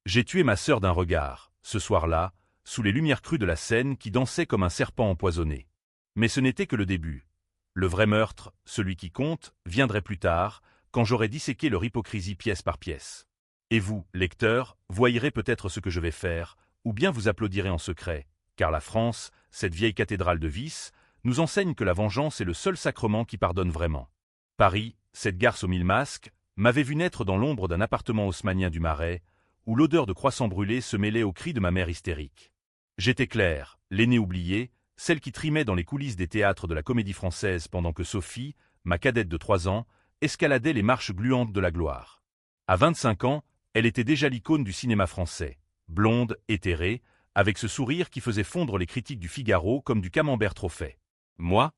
J'ai tué ma sœur d'un regard, ce soir-là, sous les lumières crues de la Seine qui dansait comme un serpent empoisonné. Mais ce n'était que le début. Le vrai meurtre, celui qui compte, viendrait plus tard, quand j'aurai disséqué leur hypocrisie pièce par pièce. Et vous, lecteurs, voyerez peut-être ce que je vais faire, ou bien vous applaudirez en secret, car la France, cette vieille cathédrale de vice, nous enseigne que la vengeance est le seul sacrement qui pardonne vraiment. Paris, cette garce aux 1000 masques, m'avait vu naître dans l'ombre d'un appartement haussmannien du Marais, où l'odeur de croissants brûlés se mêlait aux cris de ma mère hystérique. J'étais Claire, l'aînée oubliée, celle qui trimait dans les coulisses des théâtres de la Comédie-Française pendant que Sophie, ma cadette de 3 ans, escaladait les marches gluantes de la gloire. À 25 ans, elle était déjà l'icône du cinéma français, blonde, éthérée, avec ce sourire qui faisait fondre les critiques du Figaro comme du camembert trop fait. Moi,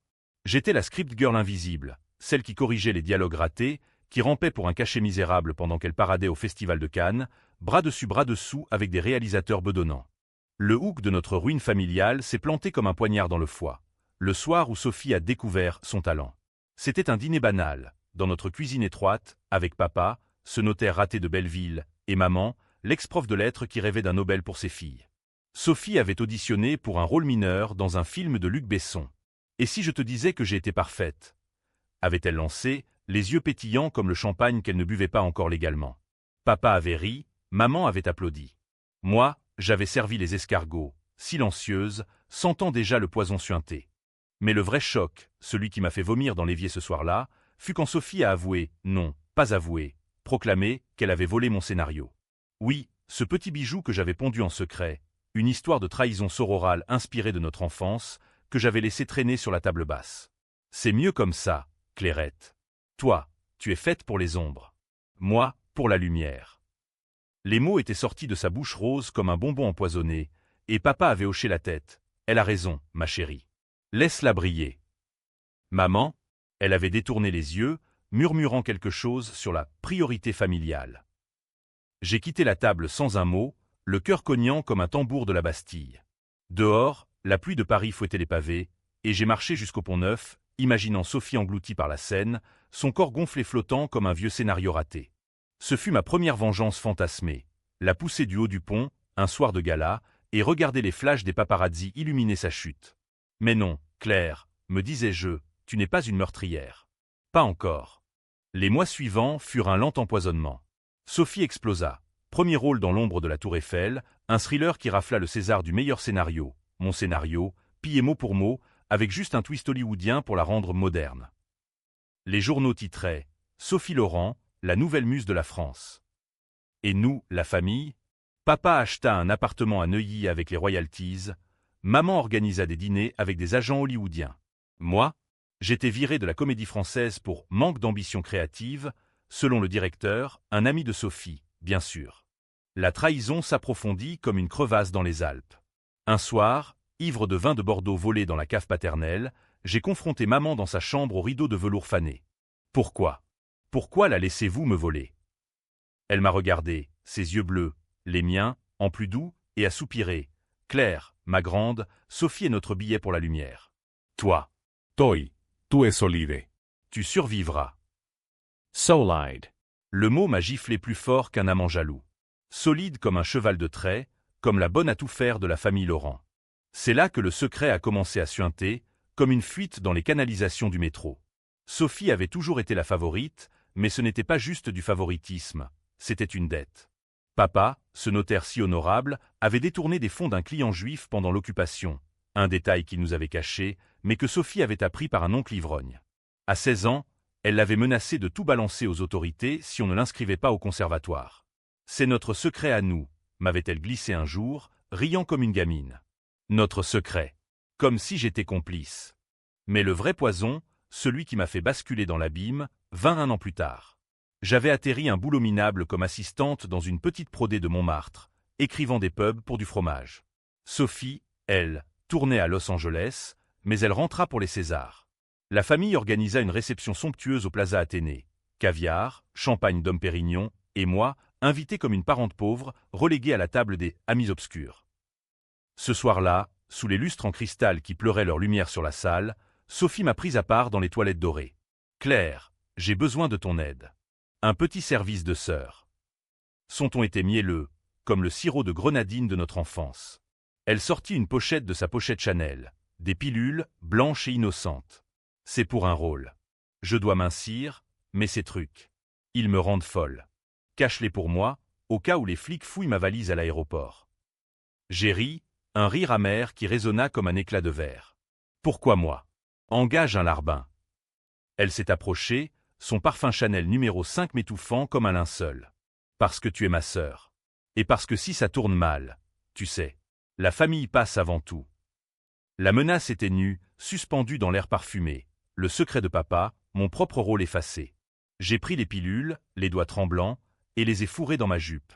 j'étais la script girl invisible, celle qui corrigeait les dialogues ratés, qui rampait pour un cachet misérable pendant qu'elle paradait au Festival de Cannes, bras dessus bras dessous avec des réalisateurs bedonnants. Le hook de notre ruine familiale s'est planté comme un poignard dans le foie, le soir où Sophie a découvert son talent. C'était un dîner banal, dans notre cuisine étroite, avec papa, ce notaire raté de Belleville, et maman, l'ex-prof de lettres qui rêvait d'un Nobel pour ses filles. Sophie avait auditionné pour un rôle mineur dans un film de Luc Besson. Et si je te disais que j'ai été parfaite? Avait-elle lancé, les yeux pétillants comme le champagne qu'elle ne buvait pas encore légalement. Papa avait ri, maman avait applaudi. Moi, j'avais servi les escargots, silencieuse, sentant déjà le poison suinter. Mais le vrai choc, celui qui m'a fait vomir dans l'évier ce soir-là, fut quand Sophie a avoué, non, pas avoué, proclamé qu'elle avait volé mon scénario. Oui, ce petit bijou que j'avais pondu en secret, une histoire de trahison sororale inspirée de notre enfance, que j'avais laissé traîner sur la table basse. C'est mieux comme ça, Clairette. Toi, tu es faite pour les ombres. Moi, pour la lumière. Les mots étaient sortis de sa bouche rose comme un bonbon empoisonné, et papa avait hoché la tête. Elle a raison, ma chérie. Laisse-la briller. Maman, elle avait détourné les yeux, murmurant quelque chose sur la priorité familiale. J'ai quitté la table sans un mot, le cœur cognant comme un tambour de la Bastille. Dehors, la pluie de Paris fouettait les pavés, et j'ai marché jusqu'au Pont-Neuf, imaginant Sophie engloutie par la Seine, son corps gonflé flottant comme un vieux scénario raté. Ce fut ma première vengeance fantasmée, la pousser du haut du pont, un soir de gala, et regarder les flashs des paparazzis illuminer sa chute. Mais non, Claire, me disais-je, tu n'es pas une meurtrière. Pas encore. Les mois suivants furent un lent empoisonnement. Sophie explosa. Premier rôle dans l'ombre de la Tour Eiffel, un thriller qui rafla le César du meilleur scénario, mon scénario, pillé mot pour mot, avec juste un twist hollywoodien pour la rendre moderne. Les journaux titraient « Sophie Laurent, la nouvelle muse de la France ». Et nous, la famille, papa acheta un appartement à Neuilly avec les royalties, maman organisa des dîners avec des agents hollywoodiens. Moi, j'étais viré de la Comédie-Française pour manque d'ambition créative, selon le directeur, un ami de Sophie, bien sûr. La trahison s'approfondit comme une crevasse dans les Alpes. Un soir, ivre de vin de Bordeaux volé dans la cave paternelle, j'ai confronté maman dans sa chambre aux rideaux de velours fané. Pourquoi? Pourquoi la laissez-vous me voler? Elle m'a regardé, ses yeux bleus, les miens, en plus doux, et a soupiré. Claire, ma grande, Sophie est notre billet pour la lumière. Toi. Toi, tu es solide. Tu survivras. Solide. Le mot m'a giflé plus fort qu'un amant jaloux. Solide comme un cheval de trait, comme la bonne à tout faire de la famille Laurent. C'est là que le secret a commencé à suinter, comme une fuite dans les canalisations du métro. Sophie avait toujours été la favorite, mais ce n'était pas juste du favoritisme, c'était une dette. Papa, ce notaire si honorable, avait détourné des fonds d'un client juif pendant l'occupation, un détail qu'il nous avait caché, mais que Sophie avait appris par un oncle ivrogne. À 16 ans, elle l'avait menacé de tout balancer aux autorités si on ne l'inscrivait pas au conservatoire. C'est notre secret à nous, m'avait-elle glissé un jour, riant comme une gamine. Notre secret. Comme si j'étais complice. Mais le vrai poison, celui qui m'a fait basculer dans l'abîme, vint 1 an plus tard. J'avais atterri un boulot minable comme assistante dans une petite prodée de Montmartre, écrivant des pubs pour du fromage. Sophie, elle, tournait à Los Angeles, mais elle rentra pour les Césars. La famille organisa une réception somptueuse au Plaza Athénée. Caviar, champagne Dom Pérignon, et moi, invité comme une parente pauvre, reléguée à la table des « amis obscurs ». Ce soir-là, sous les lustres en cristal qui pleuraient leur lumière sur la salle, Sophie m'a prise à part dans les toilettes dorées. « Claire, j'ai besoin de ton aide. Un petit service de sœur. » Son ton était mielleux, comme le sirop de grenadine de notre enfance. Elle sortit une pochette de sa pochette Chanel, des pilules, blanches et innocentes. C'est pour un rôle. Je dois mincir, mais ces trucs. Ils me rendent folle. Cache-les pour moi, au cas où les flics fouillent ma valise à l'aéroport. J'ai ri, un rire amer qui résonna comme un éclat de verre. Pourquoi moi? Engage un larbin. Elle s'est approchée, son parfum Chanel numéro 5 m'étouffant comme un linceul. Parce que tu es ma sœur. Et parce que si ça tourne mal, tu sais, la famille passe avant tout. La menace était nue, suspendue dans l'air parfumé. Le secret de papa, mon propre rôle effacé. J'ai pris les pilules, les doigts tremblants, et les ai fourrés dans ma jupe.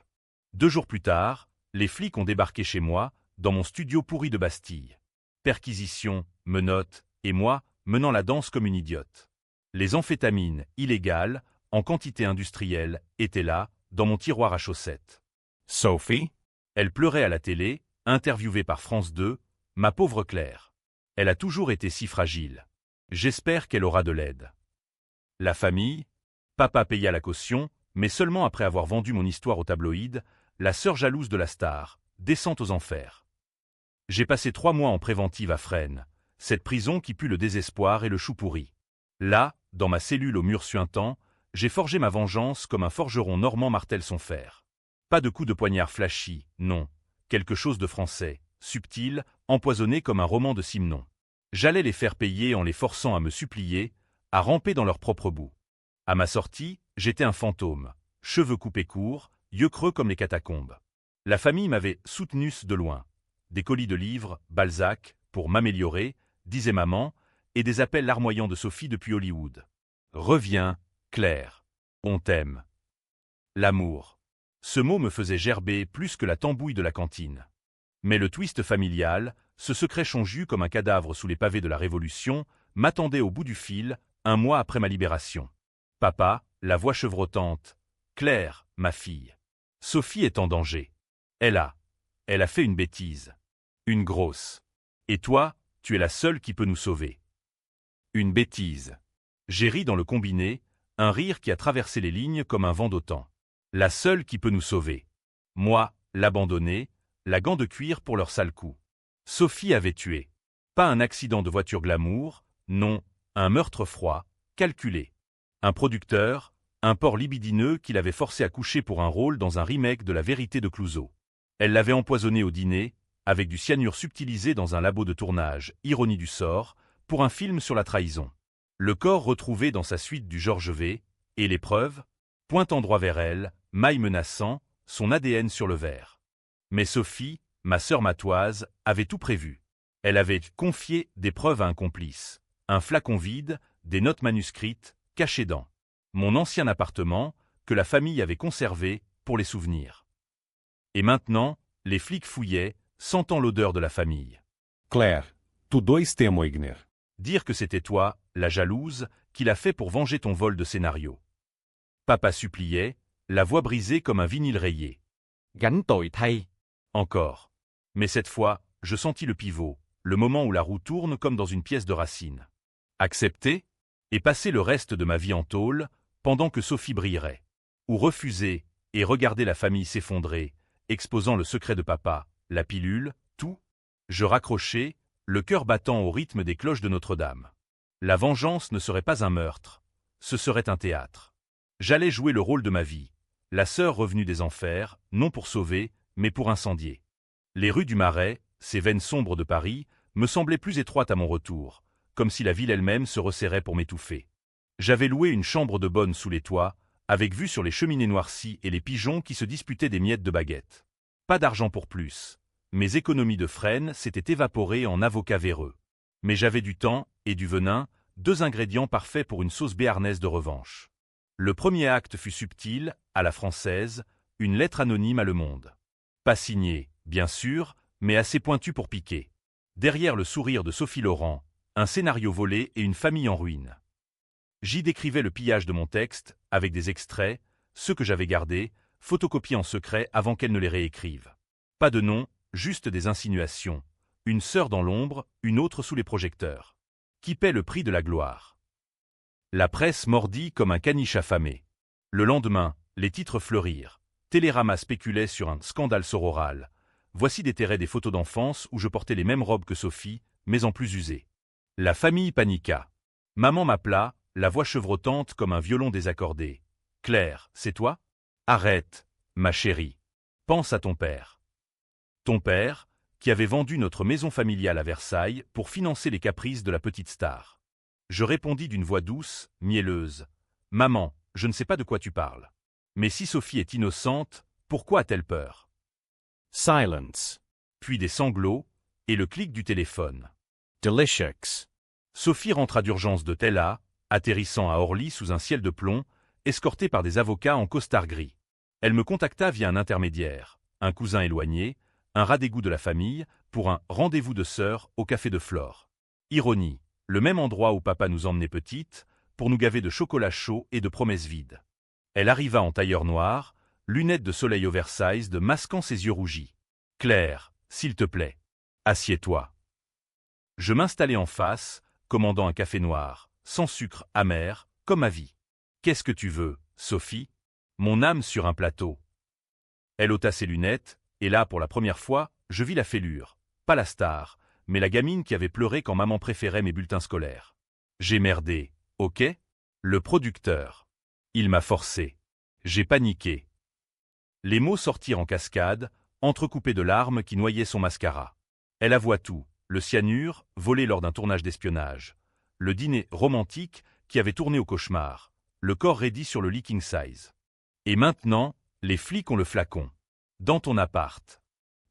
2 jours plus tard, les flics ont débarqué chez moi, dans mon studio pourri de Bastille. Perquisition, menottes, et moi, menant la danse comme une idiote. Les amphétamines, illégales, en quantité industrielle, étaient là, dans mon tiroir à chaussettes. Sophie? Elle pleurait à la télé, interviewée par France 2, ma pauvre Claire. Elle a toujours été si fragile. J'espère qu'elle aura de l'aide. La famille? Papa paya la caution, mais seulement après avoir vendu mon histoire au tabloïd, la sœur jalouse de la star, descente aux enfers. J'ai passé 3 mois en préventive à Fresnes, cette prison qui pue le désespoir et le chou pourri. Là, dans ma cellule au mur suintant, j'ai forgé ma vengeance comme un forgeron normand martèle son fer. Pas de coups de poignard flashy, non. Quelque chose de français, subtil, empoisonné comme un roman de Simenon. J'allais les faire payer en les forçant à me supplier, à ramper dans leur propre boue. À ma sortie, j'étais un fantôme, cheveux coupés courts, yeux creux comme les catacombes. La famille m'avait soutenu de loin. Des colis de livres, Balzac, pour m'améliorer, disait maman, et des appels larmoyants de Sophie depuis Hollywood. Reviens, Claire. On t'aime. L'amour. Ce mot me faisait gerber plus que la tambouille de la cantine. Mais le twist familial, ce secret chonju comme un cadavre sous les pavés de la Révolution, m'attendait au bout du fil, 1 mois après ma libération. Papa, la voix chevrotante. Claire, ma fille. Sophie est en danger. Elle a fait une bêtise. Une grosse. Et toi, tu es la seule qui peut nous sauver. Une bêtise. J'ai ri dans le combiné, un rire qui a traversé les lignes comme un vent d'autant. La seule qui peut nous sauver. Moi, l'abandonner, la gant de cuir pour leur sale coup. Sophie avait tué. Pas un accident de voiture glamour, non, un meurtre froid, calculé. Un producteur, un porc libidineux qui l'avait forcé à coucher pour un rôle dans un remake de La Vérité de Clouzot. Elle l'avait empoisonné au dîner, avec du cyanure subtilisé dans un labo de tournage, ironie du sort, pour un film sur la trahison. Le corps retrouvé dans sa suite du Georges V, et les preuves, pointant droit vers elle, maille menaçant, son ADN sur le verre. Mais Sophie, ma sœur matoise, avait tout prévu. Elle avait confié des preuves à un complice, un flacon vide, des notes manuscrites, cachées dans mon ancien appartement, que la famille avait conservé pour les souvenirs. Et maintenant, les flics fouillaient, sentant l'odeur de la famille. Claire, tu dois testemunhar. Dire que c'était toi, la jalouse, qui l'a fait pour venger ton vol de scénario. Papa suppliait, la voix brisée comme un vinyle rayé. Gánh tội thay. Encore. Mais cette fois, je sentis le pivot, le moment où la roue tourne comme dans une pièce de Racine. Accepter et passer le reste de ma vie en tôle, pendant que Sophie brillerait. Ou refuser et regarder la famille s'effondrer, exposant le secret de papa, la pilule, tout. Je raccrochais, le cœur battant au rythme des cloches de Notre-Dame. La vengeance ne serait pas un meurtre, ce serait un théâtre. J'allais jouer le rôle de ma vie, la sœur revenue des enfers, non pour sauver, mais pour incendier. Les rues du Marais, ces veines sombres de Paris, me semblaient plus étroites à mon retour, comme si la ville elle-même se resserrait pour m'étouffer. J'avais loué une chambre de bonne sous les toits, avec vue sur les cheminées noircies et les pigeons qui se disputaient des miettes de baguettes. Pas d'argent pour plus. Mes économies de Fresnes s'étaient évaporées en avocats véreux. Mais j'avais du temps et du venin, 2 ingrédients parfaits pour une sauce béarnaise de revanche. Le premier acte fut subtil, à la française, une lettre anonyme à Le Monde. Pas signée, bien sûr, mais assez pointue pour piquer. Derrière le sourire de Sophie Laurent, un scénario volé et une famille en ruine. J'y décrivais le pillage de mon texte, avec des extraits, ceux que j'avais gardés, photocopiés en secret avant qu'elle ne les réécrive. Pas de nom, juste des insinuations. Une sœur dans l'ombre, une autre sous les projecteurs. Qui paie le prix de la gloire? La presse mordit comme un caniche affamé. Le lendemain, les titres fleurirent. Télérama spéculait sur un scandale sororal. Voici déterré des photos d'enfance où je portais les mêmes robes que Sophie, mais en plus usées. La famille paniqua. Maman m'appela, la voix chevrotante comme un violon désaccordé. « Claire, c'est toi ? Arrête, ma chérie. Pense à ton père. » Ton père, qui avait vendu notre maison familiale à Versailles pour financer les caprices de la petite star. Je répondis d'une voix douce, mielleuse. « Maman, je ne sais pas de quoi tu parles. Mais si Sophie est innocente, pourquoi a-t-elle peur ?» Silence. Puis des sanglots, et le clic du téléphone. Delicious. Sophie rentra d'urgence de Tella, atterrissant à Orly sous un ciel de plomb, escortée par des avocats en costard gris. Elle me contacta via un intermédiaire, un cousin éloigné, un rat d'égout de la famille, pour un rendez-vous de sœurs au café de Flore. Ironie, le même endroit où papa nous emmenait petite, pour nous gaver de chocolat chaud et de promesses vides. Elle arriva en tailleur noir, lunettes de soleil oversize masquant ses yeux rougis. « Claire, s'il te plaît, assieds-toi. » Je m'installai en face, commandant un café noir, sans sucre, amer, comme ma vie. « Qu'est-ce que tu veux, Sophie ? Mon âme sur un plateau. » Elle ôta ses lunettes, et là, pour la première fois, je vis la fêlure. Pas la star, mais la gamine qui avait pleuré quand maman préférait mes bulletins scolaires. J'ai merdé, ok ? Le producteur. Il m'a forcé. J'ai paniqué. Les mots sortirent en cascade, entrecoupés de larmes qui noyaient son mascara. Elle avoua tout, le cyanure, volé lors d'un tournage d'espionnage, le dîner romantique qui avait tourné au cauchemar, le corps raidi sur le lit king size. Et maintenant, les flics ont le flacon. Dans ton appart.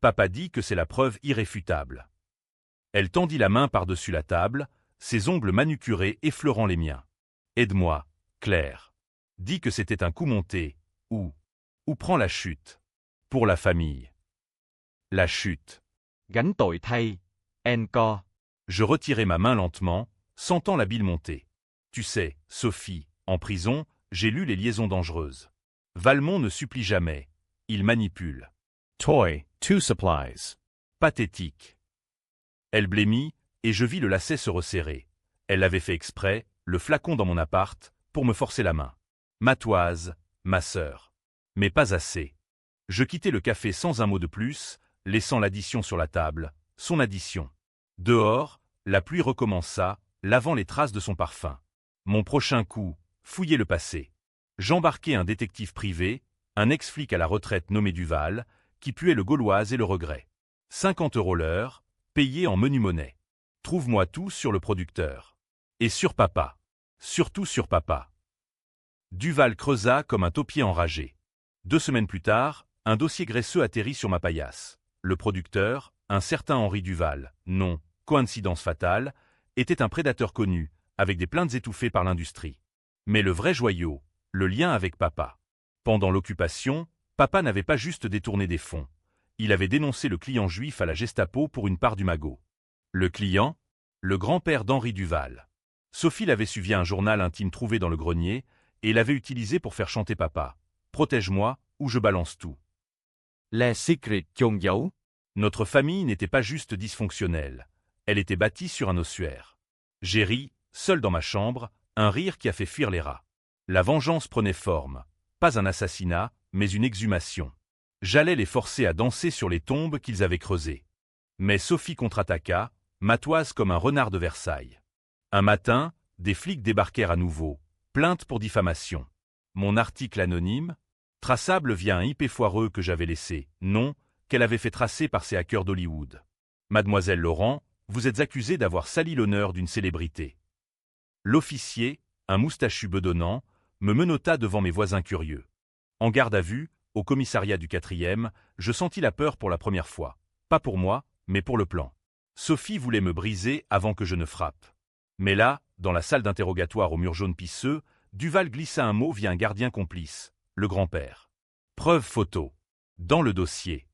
Papa dit que c'est la preuve irréfutable. Elle tendit la main par-dessus la table, ses ongles manucurés effleurant les miens. Aide-moi, Claire. Dis que c'était un coup monté, ou prends la chute. Pour la famille. La chute. Gánh tội thay. Encore. Je retirai ma main lentement, sentant la bile monter. Tu sais, Sophie, en prison, j'ai lu Les Liaisons dangereuses. Valmont ne supplie jamais. Il manipule. Toy, 2 supplies. Pathétique. Elle blêmit, et je vis le lacet se resserrer. Elle l'avait fait exprès, le flacon dans mon appart, pour me forcer la main. Ma toise, ma sœur. Mais pas assez. Je quittai le café sans un mot de plus, laissant l'addition sur la table, son addition. Dehors, la pluie recommença, lavant les traces de son parfum. Mon prochain coup, fouiller le passé. J'embarquai un détective privé, un ex-flic à la retraite nommé Duval, qui puait le gauloise et le regret. 50 € l'heure, payé en menu monnaie. Trouve-moi tout sur le producteur. Et sur papa. Surtout sur papa. Duval creusa comme un taupier enragé. 2 semaines plus tard, un dossier graisseux atterrit sur ma paillasse. Le producteur, un certain Henri Duval, non, coïncidence fatale, était un prédateur connu, avec des plaintes étouffées par l'industrie. Mais le vrai joyau, le lien avec papa. Pendant l'occupation, papa n'avait pas juste détourné des fonds. Il avait dénoncé le client juif à la Gestapo pour une part du magot. Le client, le grand-père d'Henri Duval. Sophie l'avait su via un journal intime trouvé dans le grenier, et l'avait utilisé pour faire chanter papa. Protège-moi, ou je balance tout. Les secrets chôn giấu. Notre famille n'était pas juste dysfonctionnelle. Elle était bâtie sur un ossuaire. J'ai ri, seul dans ma chambre, un rire qui a fait fuir les rats. La vengeance prenait forme. Pas un assassinat, mais une exhumation. J'allais les forcer à danser sur les tombes qu'ils avaient creusées. Mais Sophie contre-attaqua, matoise comme un renard de Versailles. Un matin, des flics débarquèrent à nouveau. Plainte pour diffamation. Mon article anonyme, traçable via un IP foireux que j'avais laissé, non, qu'elle avait fait tracer par ses hackers d'Hollywood. Mademoiselle Laurent, vous êtes accusée d'avoir sali l'honneur d'une célébrité. L'officier, un moustachu bedonnant, me menotta devant mes voisins curieux. En garde à vue, au commissariat du 4e, je sentis la peur pour la première fois. Pas pour moi, mais pour le plan. Sophie voulait me briser avant que je ne frappe. Mais là, dans la salle d'interrogatoire au mur jaune pisseux, Duval glissa un mot via un gardien complice, le grand-père. Preuve photo. Dans le dossier.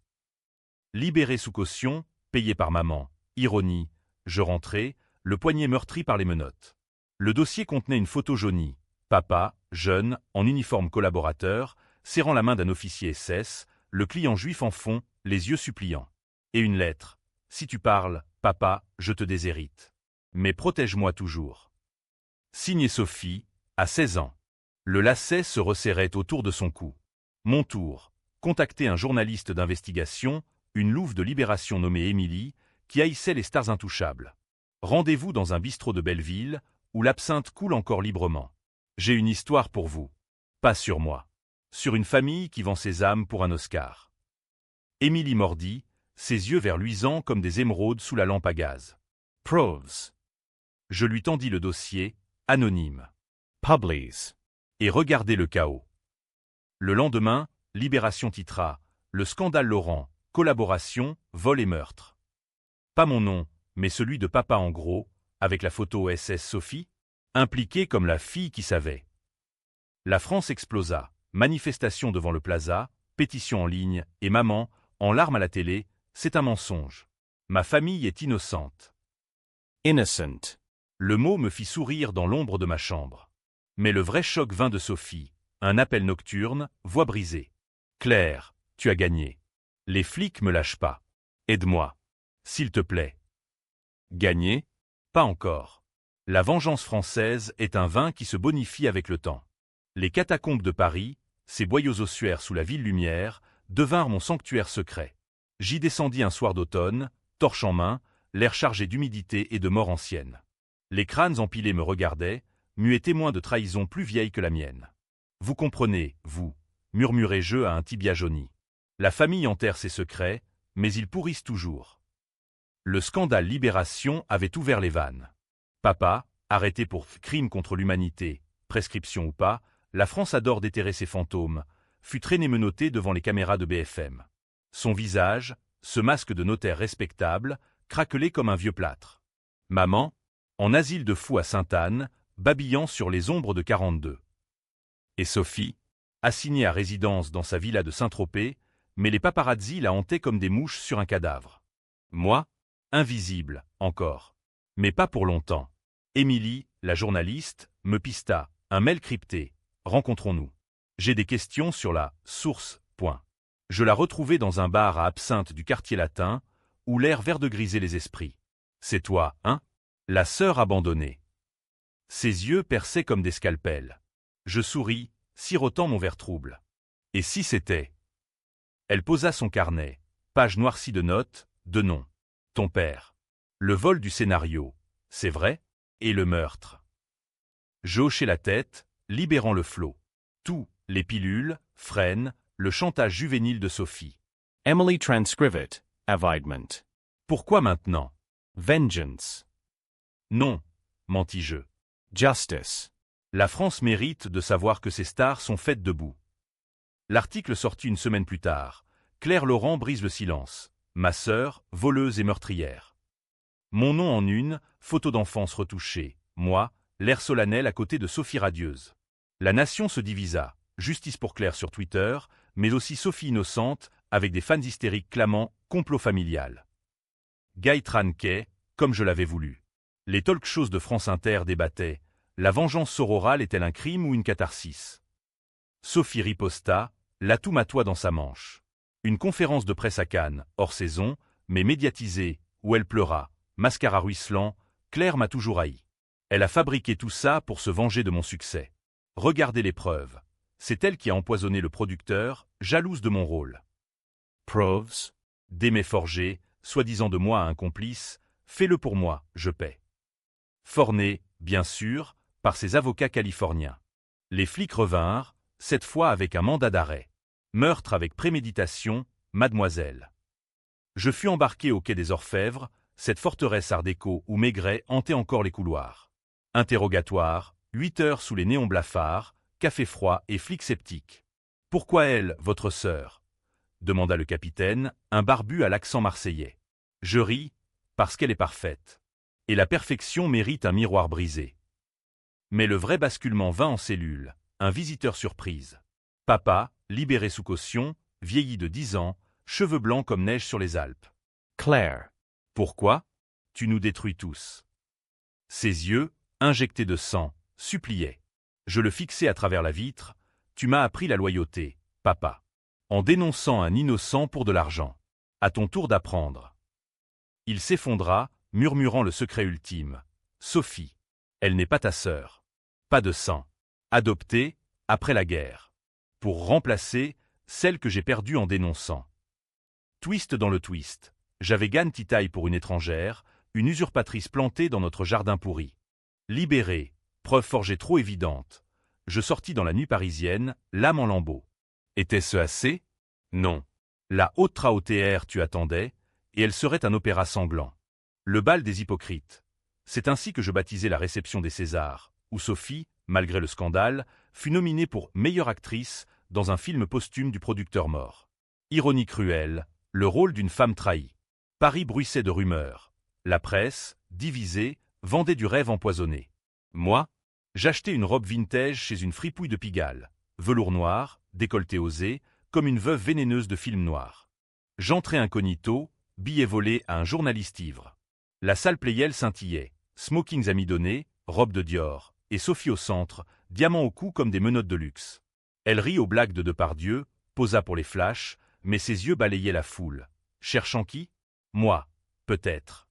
Libéré sous caution, payé par maman. Ironie. Je rentrai, le poignet meurtri par les menottes. Le dossier contenait une photo jaunie. Papa, jeune, en uniforme collaborateur, serrant la main d'un officier SS, le client juif en fond, les yeux suppliants. Et une lettre. Si tu parles, papa, je te déshérite. Mais protège-moi toujours. Signé Sophie, à 16 ans. Le lacet se resserrait autour de son cou. Mon tour. contacter un journaliste d'investigation, une louve de Libération nommée Émilie, qui haïssait les stars intouchables. Rendez-vous dans un bistrot de Belleville, où l'absinthe coule encore librement. J'ai une histoire pour vous. Pas sur moi. Sur une famille qui vend ses âmes pour un Oscar. Émilie mordit, ses yeux verts luisants comme des émeraudes sous la lampe à gaz. Prose. Je lui tendis le dossier, anonyme. Publis. Et regardez le chaos. Le lendemain, Libération titra « Le scandale Laurent, collaboration, vol et meurtre ». Pas mon nom, mais celui de papa en gros, avec la photo SS Sophie, impliquée comme la fille qui savait. La France explosa, manifestation devant le plaza, pétition en ligne, et maman, en larmes à la télé, c'est un mensonge. Ma famille est innocente. Innocent. Le mot me fit sourire dans l'ombre de ma chambre. Mais le vrai choc vint de Sophie, un appel nocturne, voix brisée. Claire, tu as gagné. Les flics me lâchent pas. Aide-moi. S'il te plaît. Gagné? Pas encore. La vengeance française est un vin qui se bonifie avec le temps. Les catacombes de Paris, ces boyaux ossuaires sous la ville lumière, devinrent mon sanctuaire secret. J'y descendis un soir d'automne, torche en main, l'air chargé d'humidité et de mort ancienne. Les crânes empilés me regardaient, muets témoins de trahison plus vieille que la mienne. Vous comprenez, vous, murmurai-je à un tibia jauni. La famille enterre ses secrets, mais ils pourrissent toujours. Le scandale Libération avait ouvert les vannes. Papa, arrêté pour crime contre l'humanité, prescription ou pas, la France adore déterrer ses fantômes, fut traîné menotté devant les caméras de BFM. Son visage, ce masque de notaire respectable, craquelait comme un vieux plâtre. Maman, en asile de fous à Sainte-Anne, babillant sur les ombres de 42. Et Sophie, assignée à résidence dans sa villa de Saint-Tropez, mais les paparazzis la hantaient comme des mouches sur un cadavre. Moi, invisible, encore. Mais pas pour longtemps. Émilie, la journaliste, me pista, un mail crypté. Rencontrons-nous. J'ai des questions sur la source. Point. Je la retrouvai dans un bar à absinthe du quartier latin, où l'air vert grisait les esprits. C'est toi, hein? La sœur abandonnée. Ses yeux perçaient comme des scalpels. Je souris, sirotant mon verre trouble. Et si c'était? Elle posa son carnet, page noircie de notes, de noms. Ton père. Le vol du scénario, c'est vrai? Et le meurtre. Je hochai la tête, libérant le flot. Tout, les pilules, Fresnes, le chantage juvénile de Sophie. Emily transcrivit. Avidement. Pourquoi maintenant? Vengeance. Non, mentis-je. Justice. La France mérite de savoir que ses stars sont faites debout. L'article sortit une semaine plus tard. Claire Laurent brise le silence. Ma sœur, voleuse et meurtrière. Mon nom en une, photo d'enfance retouchée. Moi, l'air solennel à côté de Sophie radieuse. La nation se divisa. Justice pour Claire sur Twitter, mais aussi Sophie innocente, avec des fans hystériques clamant « complot familial ». Guy Trankey, comme je l'avais voulu. Les talk-shows de France Inter débattaient. La vengeance sororale est-elle un crime ou une catharsis? Sophie riposta, l'atout matois dans sa manche. Une conférence de presse à Cannes, hors saison, mais médiatisée, où elle pleura, mascara ruisselant, Claire m'a toujours haï. Elle a fabriqué tout ça pour se venger de mon succès. Regardez les preuves. C'est elle qui a empoisonné le producteur, jalouse de mon rôle. Proves. D'aimer forger, soi-disant de moi à un complice, fais-le pour moi, je paie. Forné, bien sûr, par ses avocats californiens. Les flics revinrent, cette fois avec un mandat d'arrêt. Meurtre avec préméditation, mademoiselle. Je fus embarqué au quai des Orfèvres, cette forteresse art déco où Maigret hantait encore les couloirs. Interrogatoire, 8 heures sous les néons blafards, café froid et flic sceptique. « Pourquoi elle, votre sœur ?» demanda le capitaine, un barbu à l'accent marseillais. Je ris, parce qu'elle est parfaite. Et la perfection mérite un miroir brisé. Mais le vrai basculement vint en cellule, un visiteur surprise. Papa, libéré sous caution, vieilli de 10 ans, cheveux blancs comme neige sur les Alpes. Claire. Pourquoi? Tu nous détruis tous. Ses yeux, injectés de sang, suppliaient. Je le fixai à travers la vitre. Tu m'as appris la loyauté, papa. En dénonçant un innocent pour de l'argent. À ton tour d'apprendre. Il s'effondra, murmurant le secret ultime. Sophie. Elle n'est pas ta sœur. Pas de sang. Adoptée, après la guerre. Pour remplacer, celle que j'ai perdue en dénonçant. Twist dans le twist. J'avais Gan Titaï pour une étrangère, une usurpatrice plantée dans notre jardin pourri. Libérée, preuve forgée trop évidente. Je sortis dans la nuit parisienne, l'âme en lambeaux. Était-ce assez? Non. La haute trautr tu attendais, et elle serait un opéra sanglant. Le bal des hypocrites. C'est ainsi que je baptisais la réception des Césars, où Sophie, malgré le scandale, fut nominée pour meilleure actrice dans un film posthume du producteur mort. Ironie cruelle, le rôle d'une femme trahie. Paris bruissait de rumeurs. La presse, divisée, vendait du rêve empoisonné. Moi, j'achetais une robe vintage chez une fripouille de Pigalle, velours noir, décolleté osé, comme une veuve vénéneuse de film noir. J'entrais incognito, billet volé à un journaliste ivre. La salle Playel scintillait, smokings amidonnés, robe de Dior, et Sophie au centre, diamants au cou comme des menottes de luxe. Elle rit aux blagues de Depardieu, posa pour les flashs, mais ses yeux balayaient la foule. Cherchant qui? Moi, peut-être.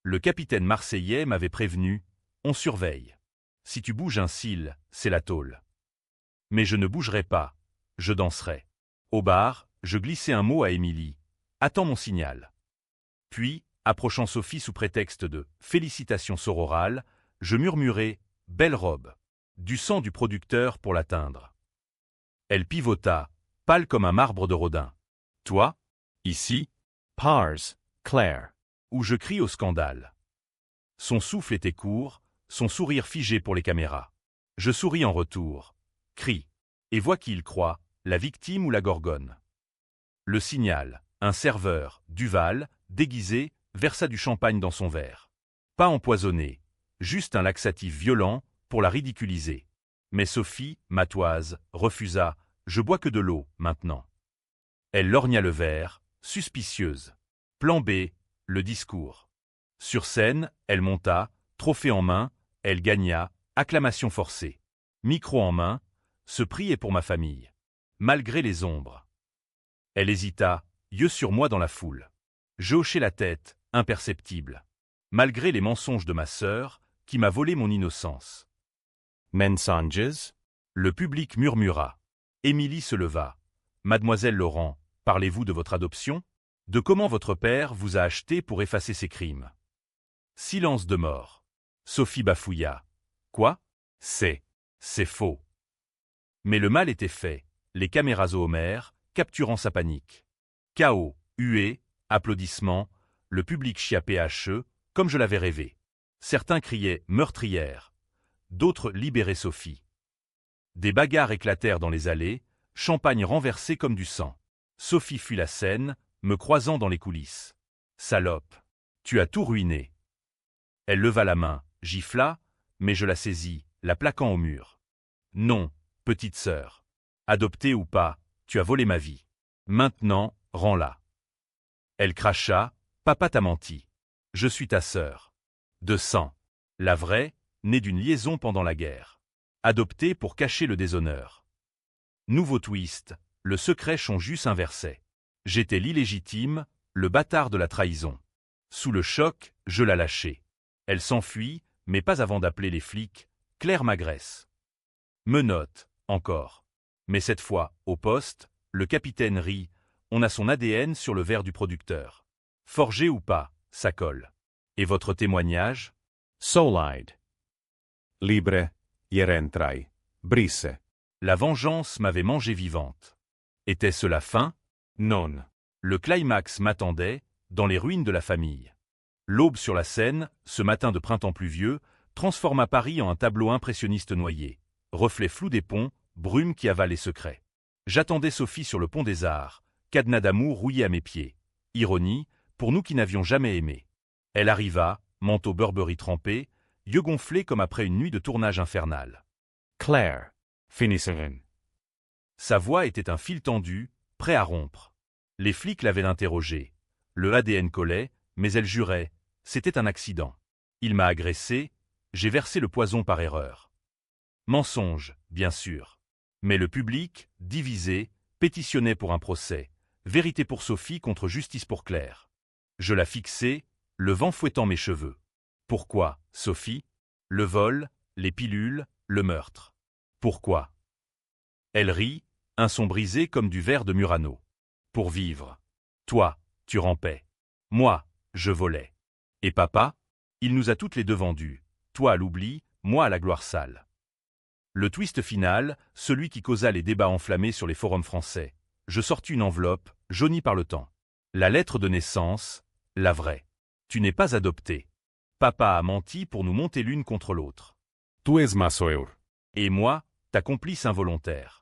Le capitaine marseillais m'avait prévenu, on surveille. Si tu bouges un cil, c'est la tôle. Mais je ne bougerai pas, je danserai. Au bar, je glissai un mot à Émilie. Attends mon signal. Puis, approchant Sophie sous prétexte de félicitations sororales, je murmurai « Belle robe !» du sang du producteur pour l'atteindre. Elle pivota, pâle comme un marbre de Rodin. Toi, ici, Pars, Claire. où je crie au scandale. Son souffle était court, son sourire figé pour les caméras. Je souris en retour, crie, et vois qui il croit, la victime ou la gorgone. Le signal, un serveur, Duval, déguisé, versa du champagne dans son verre. Pas empoisonné, juste un laxatif violent pour la ridiculiser. Mais Sophie, matoise, refusa, je bois que de l'eau, maintenant. Elle lorgna le verre, suspicieuse. Plan B, le discours. Sur scène, elle monta, trophée en main, elle gagna, acclamation forcée. Micro en main, ce prix est pour ma famille. Malgré les ombres. Elle hésita, yeux sur moi dans la foule. Je hochai la tête, imperceptible. Malgré les mensonges de ma sœur, qui m'a volé mon innocence. Mensonges? Le public murmura. Émilie se leva. Mademoiselle Laurent, parlez-vous de votre adoption? De comment votre père vous a acheté pour effacer ses crimes? Silence de mort. Sophie bafouilla. Quoi? C'est faux. Mais le mal était fait, les caméras au Homer, capturant sa panique. Chaos, huées, applaudissements, le public chiapait hacheux, comme je l'avais rêvé. Certains criaient « meurtrière », d'autres « libérez Sophie ». Des bagarres éclatèrent dans les allées, champagne renversé comme du sang. Sophie fuit la scène, me croisant dans les coulisses. Salope, tu as tout ruiné. Elle leva la main, gifla, mais je la saisis, la plaquant au mur. Non, petite sœur. Adoptée ou pas, tu as volé ma vie. Maintenant, rends-la. Elle cracha, papa t'a menti. Je suis ta sœur. De sang. La vraie, née d'une liaison pendant la guerre. Adoptée pour cacher le déshonneur. Nouveau twist, le secret Chonjus inversait. J'étais l'illégitime, le bâtard de la trahison. Sous le choc, je la lâchai. Elle s'enfuit, mais pas avant d'appeler les flics. Claire m'agresse. Menotte, encore. Mais cette fois, au poste, le capitaine rit. On a son ADN sur le verre du producteur. Forgé ou pas, ça colle. Et votre témoignage? Solide. Libre, hierentrai, brisse. La vengeance m'avait mangé vivante. Était-ce la fin? Non. Le climax m'attendait, dans les ruines de la famille. L'aube sur la Seine, ce matin de printemps pluvieux, transforma Paris en un tableau impressionniste noyé. Reflet flou des ponts, brume qui avale les secrets. J'attendais Sophie sur le pont des Arts, cadenas d'amour rouillé à mes pieds. Ironie, pour nous qui n'avions jamais aimé. Elle arriva, manteau Burberry trempé, yeux gonflés comme après une nuit de tournage infernal. Claire. Finisseren. Sa voix était un fil tendu, prêt à rompre. Les flics l'avaient interrogée. Le ADN collait, mais elle jurait. C'était un accident. Il m'a agressé, j'ai versé le poison par erreur. Mensonge, bien sûr. Mais le public, divisé, pétitionnait pour un procès. Vérité pour Sophie contre justice pour Claire. Je la fixai, le vent fouettant mes cheveux. Pourquoi, Sophie? Le vol, les pilules, le meurtre. Pourquoi? Elle rit, Un son brisé comme du verre de Murano. Pour vivre. Toi, tu rampais. Moi, je volais. Et papa? Il nous a toutes les deux vendues. Toi à l'oubli, moi à la gloire sale. Le twist final, celui qui causa les débats enflammés sur les forums français. Je sortis une enveloppe, jaunie par le temps. La lettre de naissance, la vraie. Tu n'es pas adopté. Papa a menti pour nous monter l'une contre l'autre. Tu és masoeur. Et moi, ta complice involontaire.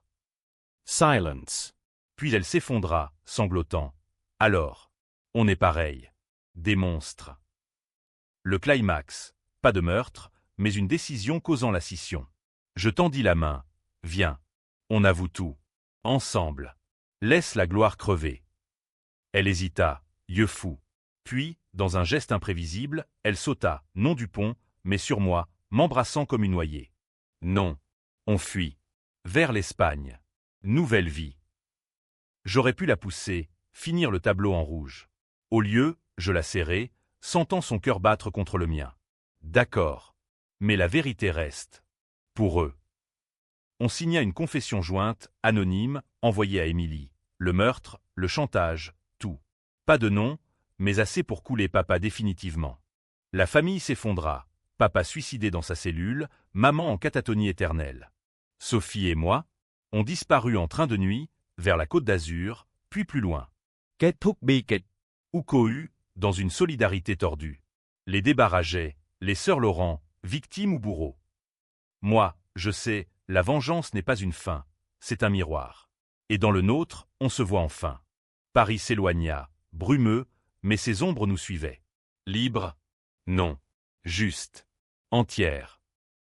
Silence. Puis elle s'effondra, sanglotant. Alors, on est pareil. Des monstres. Le climax. Pas de meurtre, mais une décision causant la scission. Je tendis la main. Viens. On avoue tout. Ensemble. Laisse la gloire crever. Elle hésita, yeux fous. Puis, dans un geste imprévisible, elle sauta, non du pont, mais sur moi, m'embrassant comme une noyée. Non. On fuit. Vers l'Espagne. Nouvelle vie. J'aurais pu la pousser, finir le tableau en rouge. Au lieu, je la serrai, sentant son cœur battre contre le mien. D'accord. Mais la vérité reste. Pour eux. On signa une confession jointe, anonyme, envoyée à Émilie. Le meurtre, le chantage, tout. Pas de nom, mais assez pour couler papa définitivement. La famille s'effondra. Papa suicidé dans sa cellule, maman en catatonie éternelle. Sophie et moi, on disparut en train de nuit, vers la Côte d'Azur, puis plus loin. Kết thúc bi kịch. Ou cohue, dans une solidarité tordue. Les débarrageaient, les sœurs Laurent, victimes ou bourreaux. Moi, je sais, la vengeance n'est pas une fin, c'est un miroir. Et dans le nôtre, on se voit enfin. Paris s'éloigna, brumeux, mais ses ombres nous suivaient. Libre? Non. Juste. Entière.